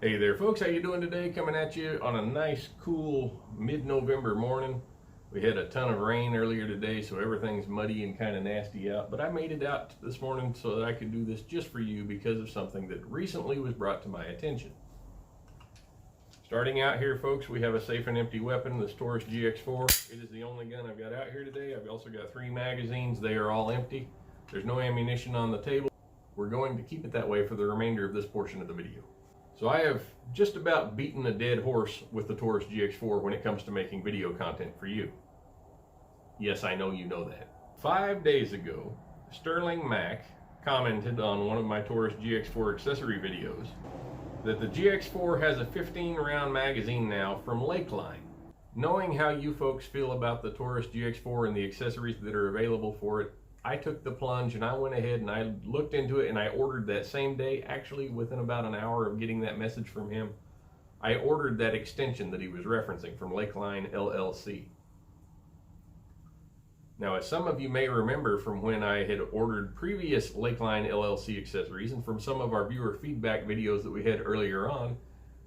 Hey there folks, how you doing today? Coming at you on a nice cool mid-November morning. We had a ton of rain earlier today, so everything's muddy and kind of nasty out, but I made it out this morning so that I could do this just for you because of something that recently was brought to my attention. Starting out here folks, we have a safe and empty weapon, this Taurus GX4. It is the only gun I've got out here today. I've also got 3 magazines. They are all empty. There's no ammunition on the table. We're going to keep it that way for the remainder of this portion of the video. So I have just about beaten a dead horse with the Taurus GX4 when it comes to making video content for you. Yes, I know you know that. 5 days ago, Sterling Mac commented on one of my Taurus GX4 accessory videos that the GX4 has a 15-round magazine now from Lakeline. Knowing how you folks feel about the Taurus GX4 and the accessories that are available for it, I took the plunge and I went ahead and I looked into it and I ordered that same day, actually within about an hour of getting that message from him, I ordered that extension that he was referencing from Lakeline LLC. Now, as some of you may remember from when I had ordered previous Lakeline LLC accessories and from some of our viewer feedback videos that we had earlier on,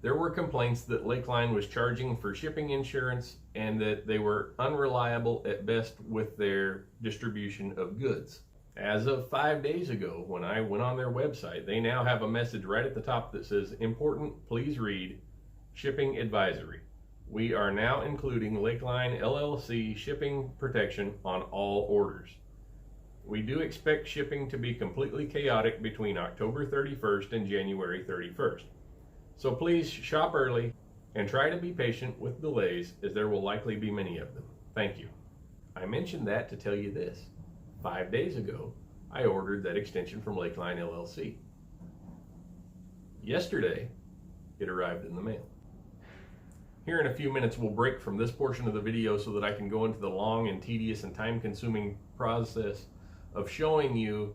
there were complaints that Lakeline was charging for shipping insurance and that they were unreliable at best with their distribution of goods. As of 5 days ago, when I went on their website, they now have a message right at the top that says, "Important, please read, shipping advisory. We are now including Lakeline LLC shipping protection on all orders. We do expect shipping to be completely chaotic between October 31st and January 31st. So please shop early and try to be patient with delays, as there will likely be many of them. Thank you." I mentioned that to tell you this. 5 days ago, I ordered that extension from Lakeline LLC. Yesterday, it arrived in the mail. Here in a few minutes, we'll break from this portion of the video so that I can go into the long and tedious and time-consuming process of showing you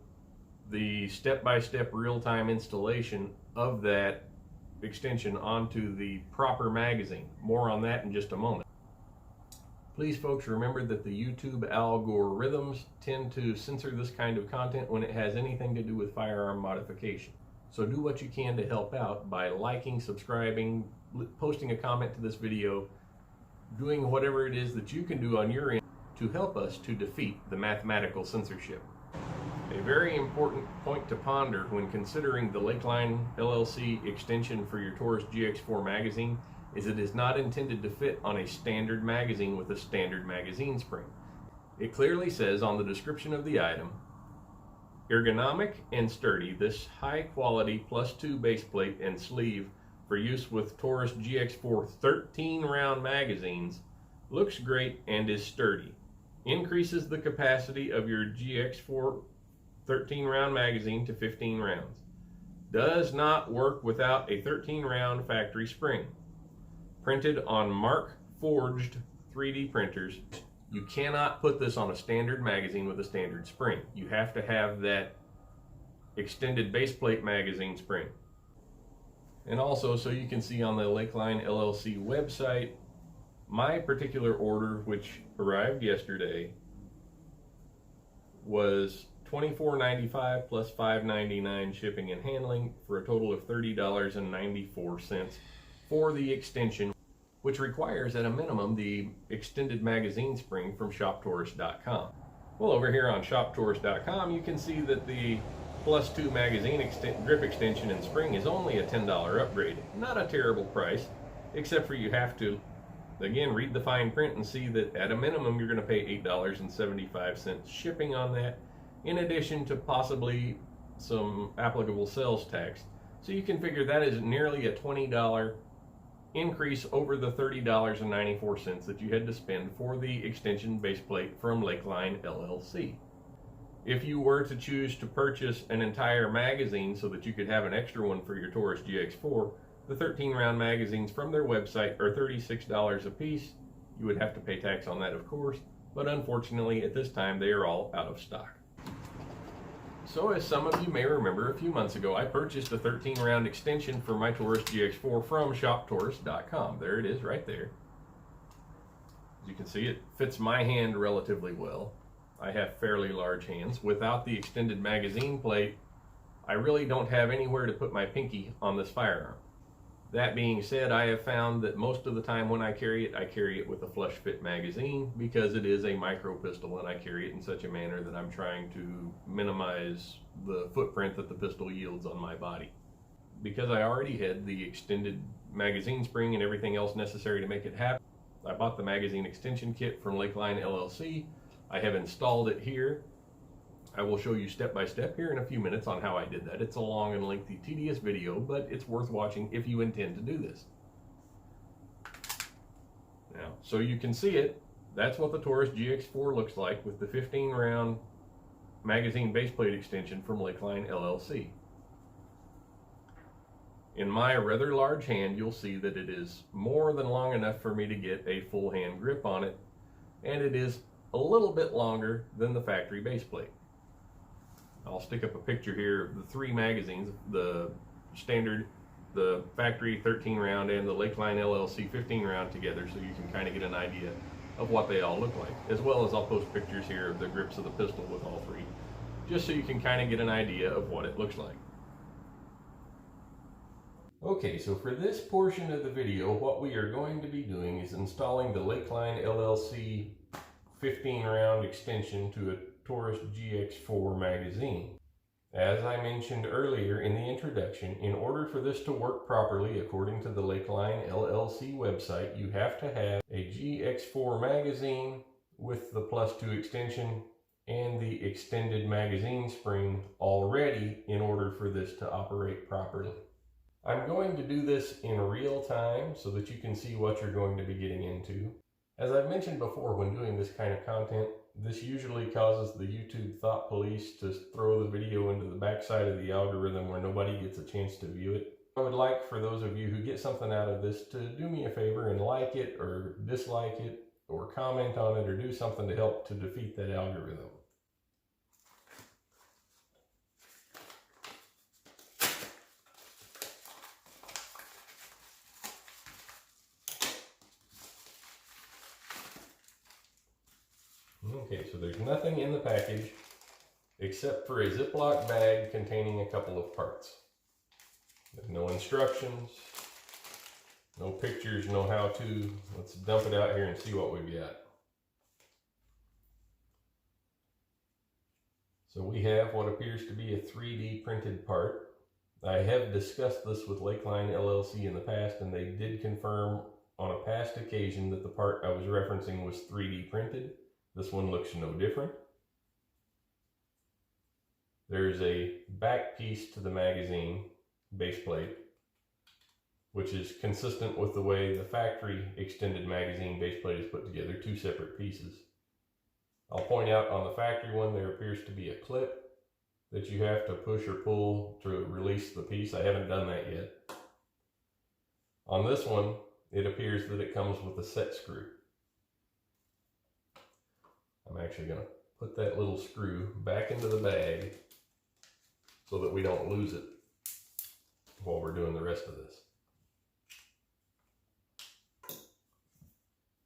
the step-by-step real-time installation of that extension onto the proper magazine. More on that in just a moment. Please folks, remember that the YouTube algorithms tend to censor this kind of content when it has anything to do with firearm modification. So do what you can to help out by liking, subscribing, posting a comment to this video, doing whatever it is that you can do on your end to help us to defeat the mathematical censorship. A very important point to ponder when considering the Lakeline LLC extension for your Taurus GX4 magazine is it is not intended to fit on a standard magazine with a standard magazine spring. It clearly says on the description of the item, "Ergonomic and sturdy, this high quality +2 base plate and sleeve for use with Taurus GX4 13-round magazines looks great and is sturdy. Increases the capacity of your GX4 13-round magazine to 15 rounds. Does not work without a 13-round factory spring. Printed on Mark forged 3D printers. You cannot put this on a standard magazine with a standard spring. You have to have that extended base plate magazine spring." And also, so you can see on the Lakeline LLC website, my particular order, which arrived yesterday, was $24.95 plus $5.99 shipping and handling for a total of $30.94 for the extension, which requires at a minimum the extended magazine spring from shoptaurus.com. Well, over here on shoptaurus.com, you can see that the +2 magazine grip extension and spring is only a $10 upgrade. Not a terrible price, except for you have to, again, read the fine print and see that at a minimum you're going to pay $8.75 shipping on that, in addition to possibly some applicable sales tax. So you can figure that is nearly a $20 increase over the $30.94 that you had to spend for the extension base plate from Lakeline LLC. If you were to choose to purchase an entire magazine so that you could have an extra one for your Taurus GX4, the 13-round magazines from their website are $36 a piece. You would have to pay tax on that, of course, but unfortunately at this time they are all out of stock. So as some of you may remember, a few months ago I purchased a 13-round extension for my Taurus GX4 from shoptaurus.com. There it is right there. As you can see, it fits my hand relatively well. I have fairly large hands. Without the extended magazine plate, I really don't have anywhere to put my pinky on this firearm. That being said, I have found that most of the time when I carry it with a flush fit magazine because it is a micro pistol and I carry it in such a manner that I'm trying to minimize the footprint that the pistol yields on my body. Because I already had the extended magazine spring and everything else necessary to make it happen, I bought the magazine extension kit from Lakeline LLC. I have installed it here. I will show you step by step here in a few minutes on how I did that. It's a long and lengthy, tedious video, but it's worth watching if you intend to do this. Now, so you can see it, that's what the Taurus GX4 looks like with the 15 round magazine baseplate extension from Lakeline LLC. In my rather large hand, you'll see that it is more than long enough for me to get a full hand grip on it, and it is a little bit longer than the factory baseplate. I'll stick up a picture here of the three magazines, the standard, the factory 13 round, and the Lakeline LLC 15 round together, so you can kind of get an idea of what they all look like, as well as I'll post pictures here of the grips of the pistol with all three, just so you can kind of get an idea of what it looks like. Okay, so for this portion of the video, what we are going to be doing is installing the Lakeline LLC 15 round extension to a Taurus GX4 magazine. As I mentioned earlier in the introduction, in order for this to work properly according to the Lakeline LLC website, you have to have a GX4 magazine with the +2 extension and the extended magazine spring already in order for this to operate properly. I'm going to do this in real time so that you can see what you're going to be getting into. As I've mentioned before, when doing this kind of content, this usually causes the YouTube thought police to throw the video into the backside of the algorithm where nobody gets a chance to view it. I would like for those of you who get something out of this to do me a favor and like it or dislike it or comment on it or do something to help to defeat that algorithm. Okay, so there's nothing in the package except for a Ziploc bag containing a couple of parts. There's no instructions, no pictures, no how-to. Let's dump it out here and see what we've got. So we have what appears to be a 3D printed part. I have discussed this with Lakeline LLC in the past, and they did confirm on a past occasion that the part I was referencing was 3D printed. This one looks no different. There's a back piece to the magazine baseplate, which is consistent with the way the factory extended magazine baseplate is put together, two separate pieces. I'll point out on the factory one there appears to be a clip that you have to push or pull to release the piece. I haven't done that yet. On this one, it appears that it comes with a set screw. I'm actually going to put that little screw back into the bag so that we don't lose it while we're doing the rest of this.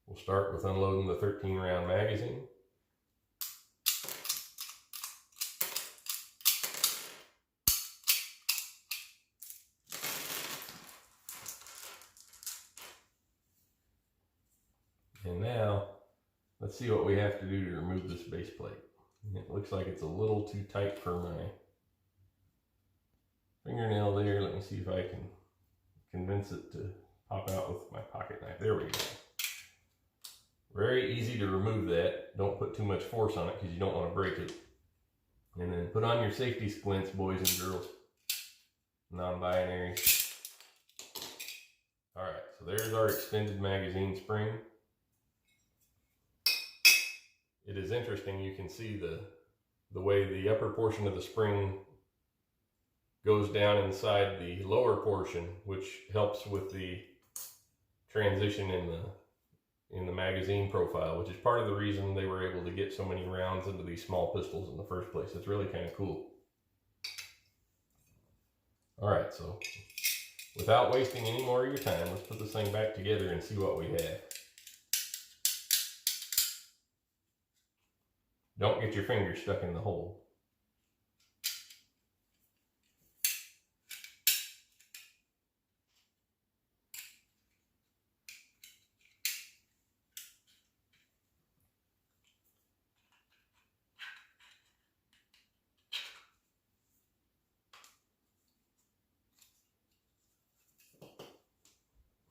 We'll start with unloading the 13 round magazine. And now, let's see what we have to do to remove this base plate. It looks like it's a little too tight for my fingernail there. Let me see if I can convince it to pop out with my pocket knife. There we go. Very easy to remove that. Don't put too much force on it because you don't want to break it. And then put on your safety splints, boys and girls. Non-binary. Alright, so there's our extended magazine spring. It is interesting, you can see the way the upper portion of the spring goes down inside the lower portion, which helps with the transition in the magazine profile, which is part of the reason they were able to get so many rounds into these small pistols in the first place. It's really kind of cool. Alright, so without wasting any more of your time, let's put this thing back together and see what we have. Don't get your fingers stuck in the hole.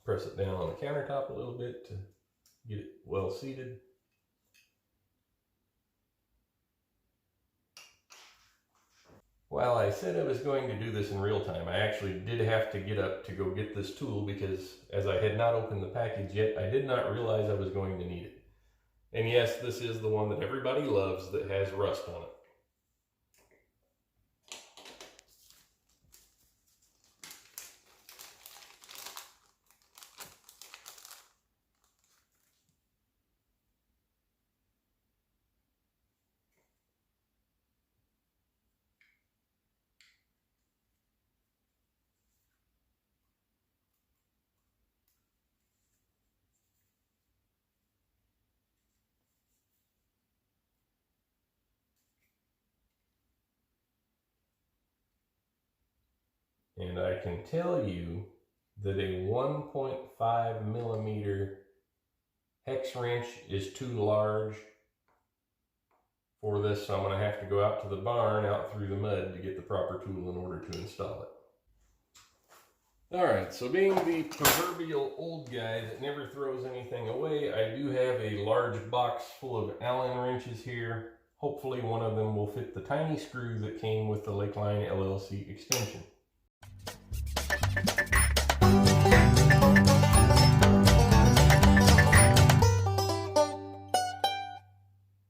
Press it down on the countertop a little bit to get it well seated. While I said I was going to do this in real time, I actually did have to get up to go get this tool because as I had not opened the package yet, I did not realize I was going to need it. And yes, this is the one that everybody loves that has rust on it. And I can tell you that a 1.5 millimeter hex wrench is too large for this, so I'm going to have to go out to the barn, out through the mud, to get the proper tool in order to install it. Alright, so being the proverbial old guy that never throws anything away, I do have a large box full of Allen wrenches here. Hopefully one of them will fit the tiny screw that came with the Lakeline LLC extension.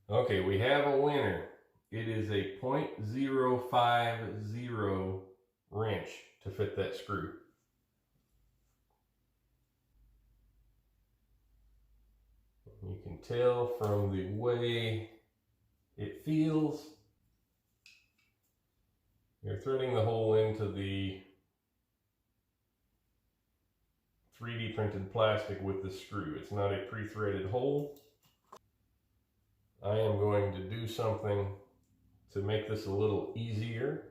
Okay, we have a winner. It is a 0.050 wrench to fit that screw. You can tell from the way it feels. You're threading the hole into the 3D printed plastic with the screw. It's not a pre-threaded hole. I am going to do something to make this a little easier.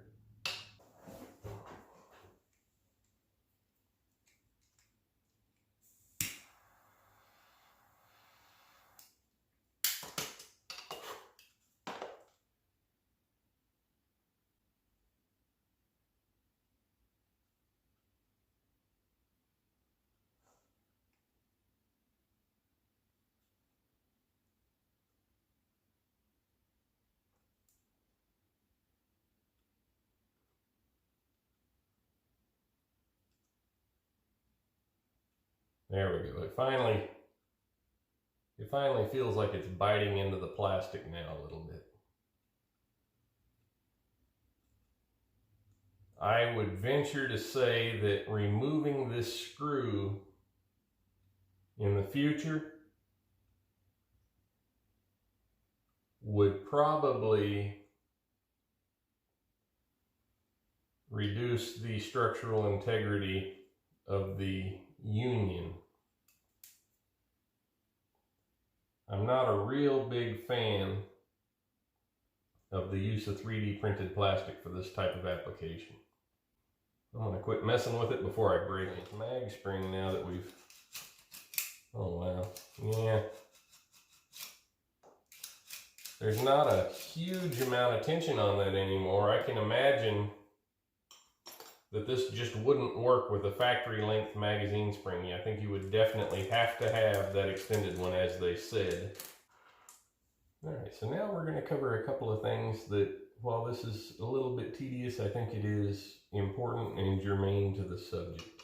There we go. It finally feels like it's biting into the plastic now a little bit. I would venture to say that removing this screw in the future would probably reduce the structural integrity of the union. I'm not a real big fan of the use of 3D printed plastic for this type of application. I'm going to quit messing with it before I break its mag spring now that we've... Oh wow, yeah. There's not a huge amount of tension on that anymore. I can imagine that this just wouldn't work with a factory length magazine spring. I think you would definitely have to have that extended one, as they said. Alright, so now we're going to cover a couple of things that, while this is a little bit tedious, I think it is important and germane to the subject.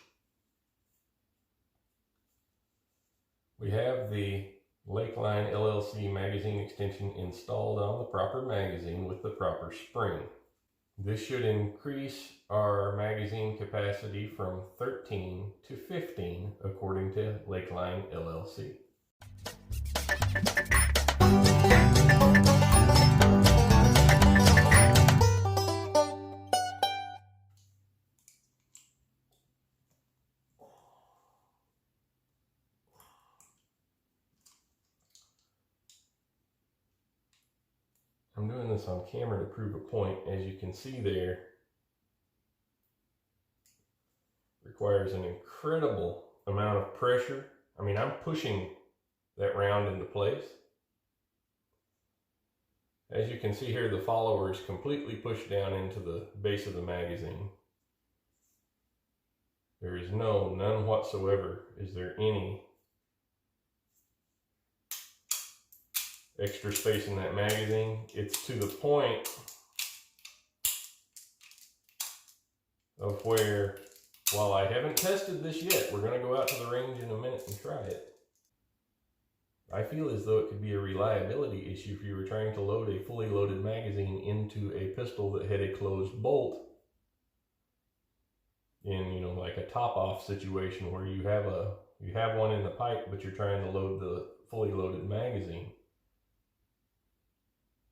We have the Lakeline LLC magazine extension installed on the proper magazine with the proper spring. This should increase our magazine capacity from 13 to 15 according to Lakeline LLC. I'm doing this on camera to prove a point. As you can see there, requires an incredible amount of pressure. I mean, I'm pushing that round into place. As you can see here, the follower is completely pushed down into the base of the magazine. There is none whatsoever. Is there any extra space in that magazine? It's to the point of where, while I haven't tested this yet, we're going to go out to the range in a minute and try it. I feel as though it could be a reliability issue if you were trying to load a fully loaded magazine into a pistol that had a closed bolt in, you know, like a top-off situation where you have one in the pipe, but you're trying to load the fully loaded magazine.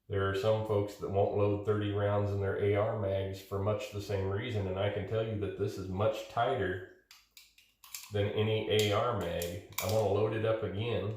There are some folks that won't load 30 rounds in their AR mags for much the same reason, and I can tell you that this is much tighter than any AR mag. I want to load it up again.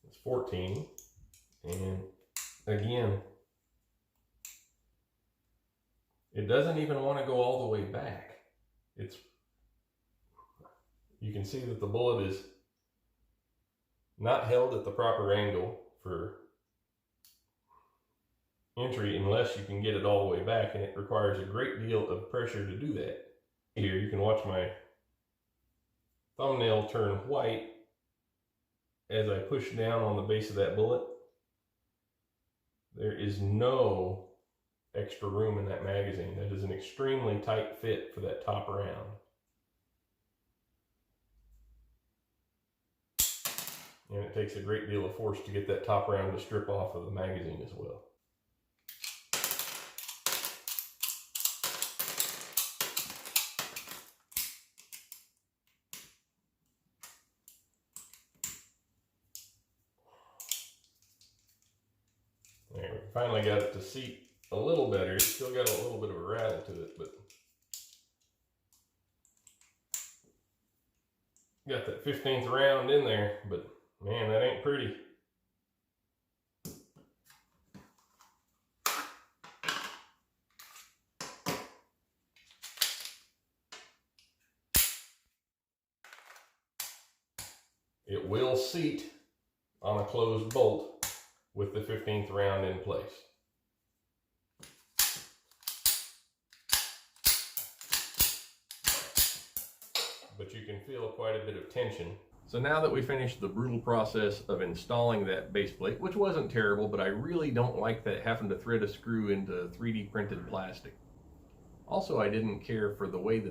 It's 14, and again, it doesn't even want to go all the way back. You can see that the bullet is not held at the proper angle for entry unless you can get it all the way back, and it requires a great deal of pressure to do that. Here you can watch my thumbnail turn white as I push down on the base of that bullet. There is no extra room in that magazine. That is an extremely tight fit for that top round. And it takes a great deal of force to get that top round to strip off of the magazine as well. There, we finally got it to seat a little better. It's still got a little bit of a rattle to it, but got that 15th round in there, but man, that ain't pretty. It will seat on a closed bolt with the 15th round in place. But you can feel quite a bit of tension. So now that we finished the brutal process of installing that base plate, which wasn't terrible, but I really don't like that having to thread a screw into 3D printed plastic. Also, I didn't care for the way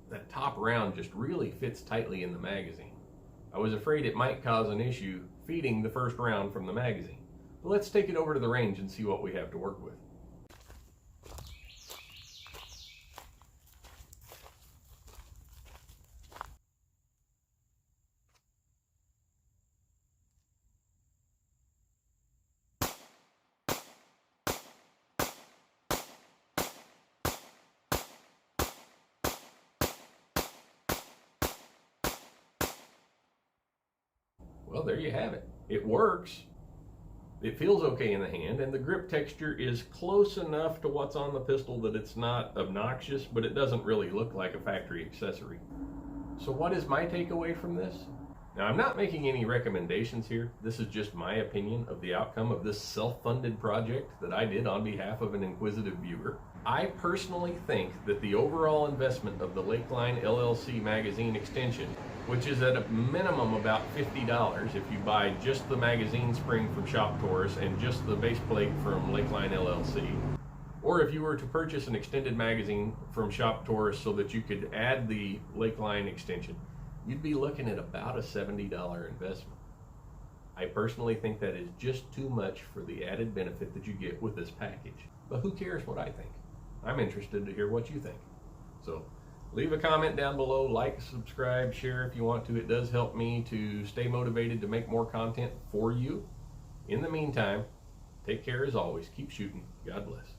that top round just really fits tightly in the magazine. I was afraid it might cause an issue feeding the first round from the magazine. But let's take it over to the range and see what we have to work with. Well, there you have it. It works. It feels okay in the hand, and the grip texture is close enough to what's on the pistol that it's not obnoxious, but it doesn't really look like a factory accessory. So what is my takeaway from this? Now, I'm not making any recommendations here. This is just my opinion of the outcome of this self-funded project that I did on behalf of an inquisitive viewer. I personally think that the overall investment of the Lakeline LLC magazine extension, which is at a minimum about $50 if you buy just the magazine spring from Shop Taurus and just the base plate from Lakeline LLC, or if you were to purchase an extended magazine from Shop Taurus so that you could add the Lakeline extension, you'd be looking at about a $70 investment. I personally think that is just too much for the added benefit that you get with this package. But who cares what I think? I'm interested to hear what you think. So leave a comment down below, like, subscribe, share if you want to. It does help me to stay motivated to make more content for you. In the meantime, take care as always. Keep shooting. God bless.